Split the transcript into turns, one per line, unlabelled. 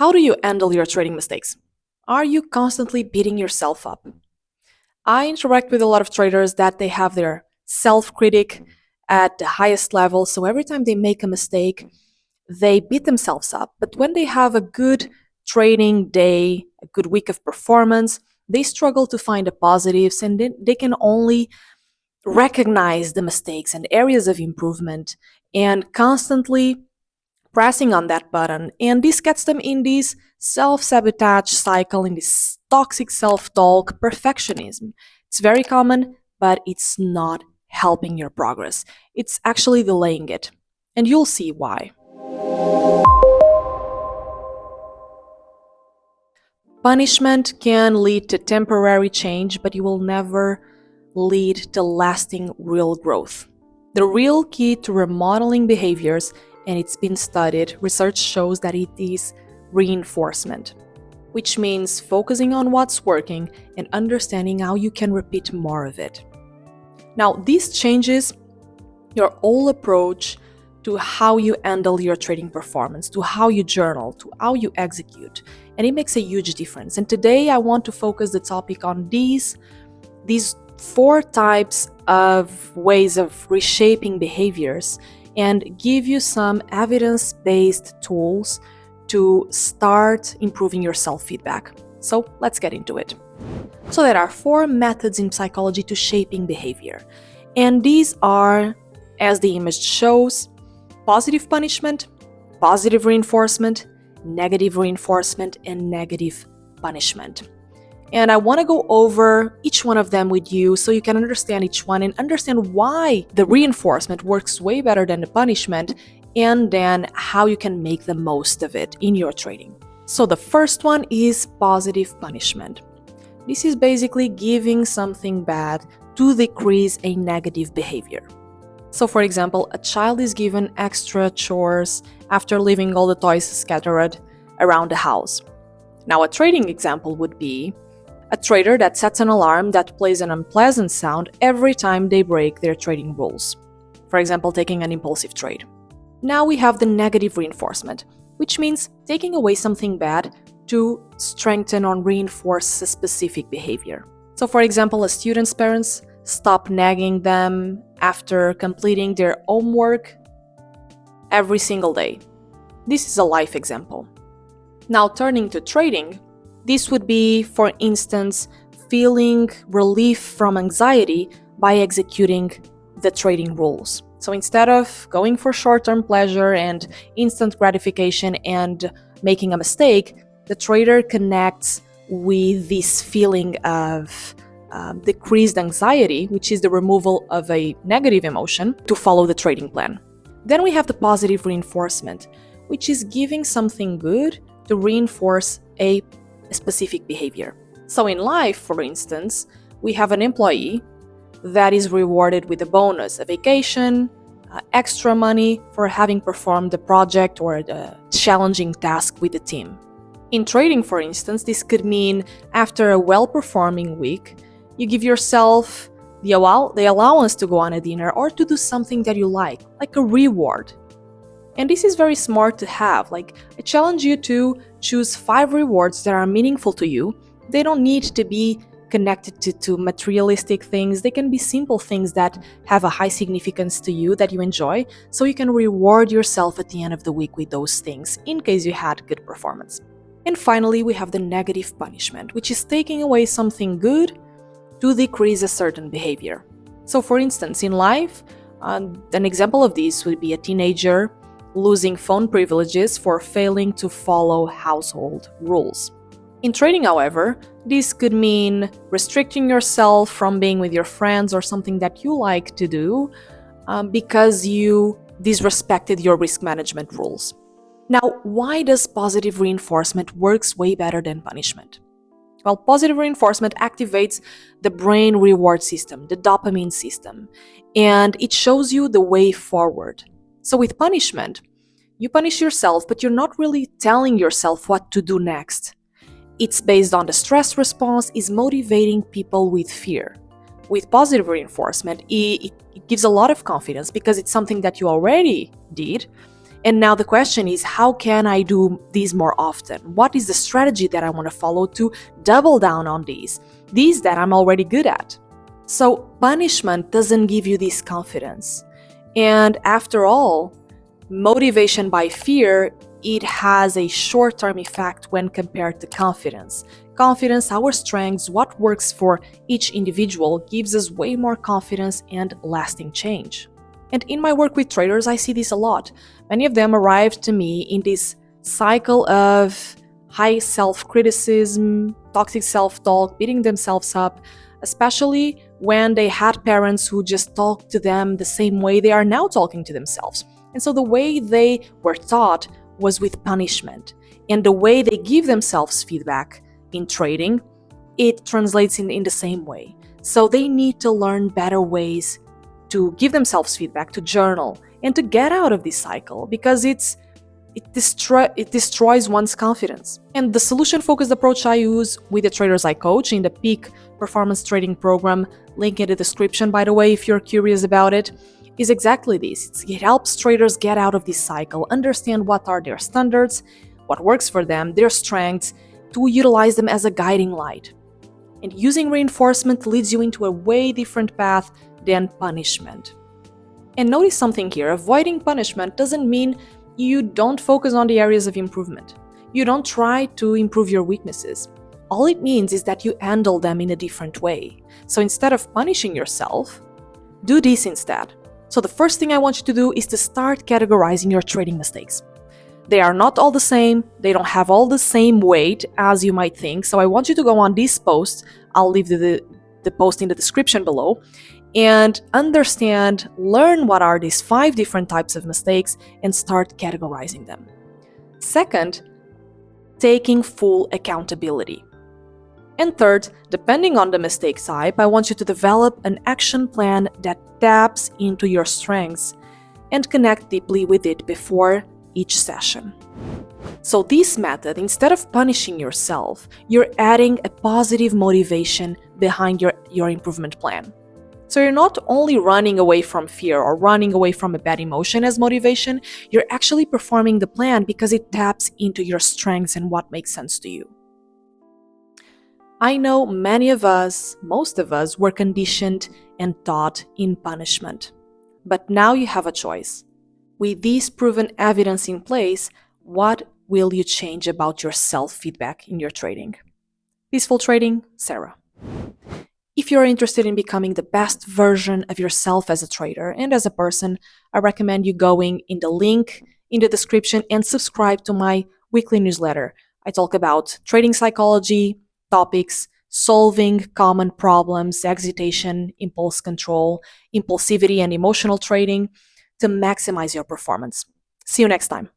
How do you handle your trading mistakes? Are you constantly beating yourself up? I interact with a lot of traders that they have their self-critic at the highest level, so every time they make a mistake, they beat themselves up. But when they have a good trading day, a good week of performance, they struggle to find the positives, and then they can only recognize the mistakes and areas of improvement and constantly pressing on that button. And this gets them in this self-sabotage cycle, in this toxic self-talk, perfectionism. It's very common, but it's not helping your progress. It's actually delaying it. And you'll see why. Punishment can lead to temporary change, but it will never lead to lasting real growth. The real key to remodeling behaviors, and it's been studied, research shows that it is reinforcement, which means focusing on what's working and understanding how you can repeat more of it. Now, this changes your whole approach to how you handle your trading performance, to how you journal, to how you execute, and it makes a huge difference. And today I want to focus the topic on these 4 types of ways of reshaping behaviors and give you some evidence-based tools to start improving your self-feedback. So let's get into it. So there are 4 methods in psychology to shaping behavior. And these are, as the image shows, positive punishment, positive reinforcement, negative reinforcement, and negative punishment. And I want to go over each one of them with you so you can understand each one and understand why the reinforcement works way better than the punishment, and then how you can make the most of it in your trading. So the first one is positive punishment. This is basically giving something bad to decrease a negative behavior. So for example, a child is given extra chores after leaving all the toys scattered around the house. Now a trading example would be a trader that sets an alarm that plays an unpleasant sound every time they break their trading rules. For example, taking an impulsive trade. Now we have the negative reinforcement, which means taking away something bad to strengthen or reinforce a specific behavior. So for example, a student's parents stop nagging them after completing their homework every single day. This is a life example. Now turning to trading, this would be, for instance, feeling relief from anxiety by executing the trading rules. So instead of going for short-term pleasure and instant gratification and making a mistake, the trader connects with this feeling of decreased anxiety, which is the removal of a negative emotion, to follow the trading plan. Then we have the positive reinforcement, which is giving something good to reinforce a specific behavior. So in life, for instance, we have an employee that is rewarded with a bonus, a vacation, extra money for having performed the project or the challenging task with the team. In trading, for instance, this could mean after a well-performing week, you give yourself the allowance to go on a dinner or to do something that you like a reward. And this is very smart to have. I challenge you to choose 5 rewards that are meaningful to you. They don't need to be connected to materialistic things. They can be simple things that have a high significance to you that you enjoy, so you can reward yourself at the end of the week with those things in case you had good performance. And finally, we have the negative punishment, which is taking away something good to decrease a certain behavior. So for instance, in life, an example of this would be a teenager losing phone privileges for failing to follow household rules. In trading, however, this could mean restricting yourself from being with your friends or something that you like to do because you disrespected your risk management rules. Now, why does positive reinforcement works way better than punishment? Well, positive reinforcement activates the brain reward system, the dopamine system, and it shows you the way forward. So with punishment, you punish yourself, but you're not really telling yourself what to do next. It's based on the stress response, is motivating people with fear. With positive reinforcement, it gives a lot of confidence because it's something that you already did, And now the question is, how can I do these more often? What is the strategy that I want to follow to double down on these that I'm already good at? So punishment doesn't give you this confidence. And after all, motivation by fear, it has a short-term effect when compared to confidence. Confidence, our strengths, what works for each individual, gives us way more confidence and lasting change. And in my work with traders, I see this a lot. Many of them arrive to me in this cycle of high self-criticism, toxic self-talk, beating themselves up, especially when they had parents who just talked to them the same way they are now talking to themselves. And so the way they were taught was with punishment. And the way they give themselves feedback in trading, it translates in the same way. So they need to learn better ways to give themselves feedback, to journal, and to get out of this cycle, because it destroys one's confidence. And the solution-focused approach I use with the traders I coach in the Peak Performance Trading Program, link in the description, by the way, if you're curious about it, is exactly this. It helps traders get out of this cycle, understand what are their standards, what works for them, their strengths, to utilize them as a guiding light. And using reinforcement leads you into a way different path than punishment. And notice something here, avoiding punishment doesn't mean you don't focus on the areas of improvement. You don't try to improve your weaknesses. All it means is that you handle them in a different way. So instead of punishing yourself, do this instead. So the first thing I want you to do is to start categorizing your trading mistakes. They are not all the same, they don't have all the same weight as you might think, so I want you to go on this post, I'll leave the post in the description below, and understand, learn what are these 5 different types of mistakes and start categorizing them. Second, taking full accountability. And third, depending on the mistake type, I want you to develop an action plan that taps into your strengths and connect deeply with it before each session. So this method, instead of punishing yourself, you're adding a positive motivation behind your improvement plan. So you're not only running away from fear or running away from a bad emotion as motivation, you're actually performing the plan because it taps into your strengths and what makes sense to you. I know many of us, most of us, were conditioned and taught in punishment. But now you have a choice. With this proven evidence in place, what will you change about your self-feedback in your trading? Peaceful trading, Sarah. If you're interested in becoming the best version of yourself as a trader and as a person, I recommend you going in the link in the description and subscribe to my weekly newsletter. I talk about trading psychology, topics, solving common problems, excitation, impulse control, impulsivity, and emotional trading to maximize your performance. See you next time.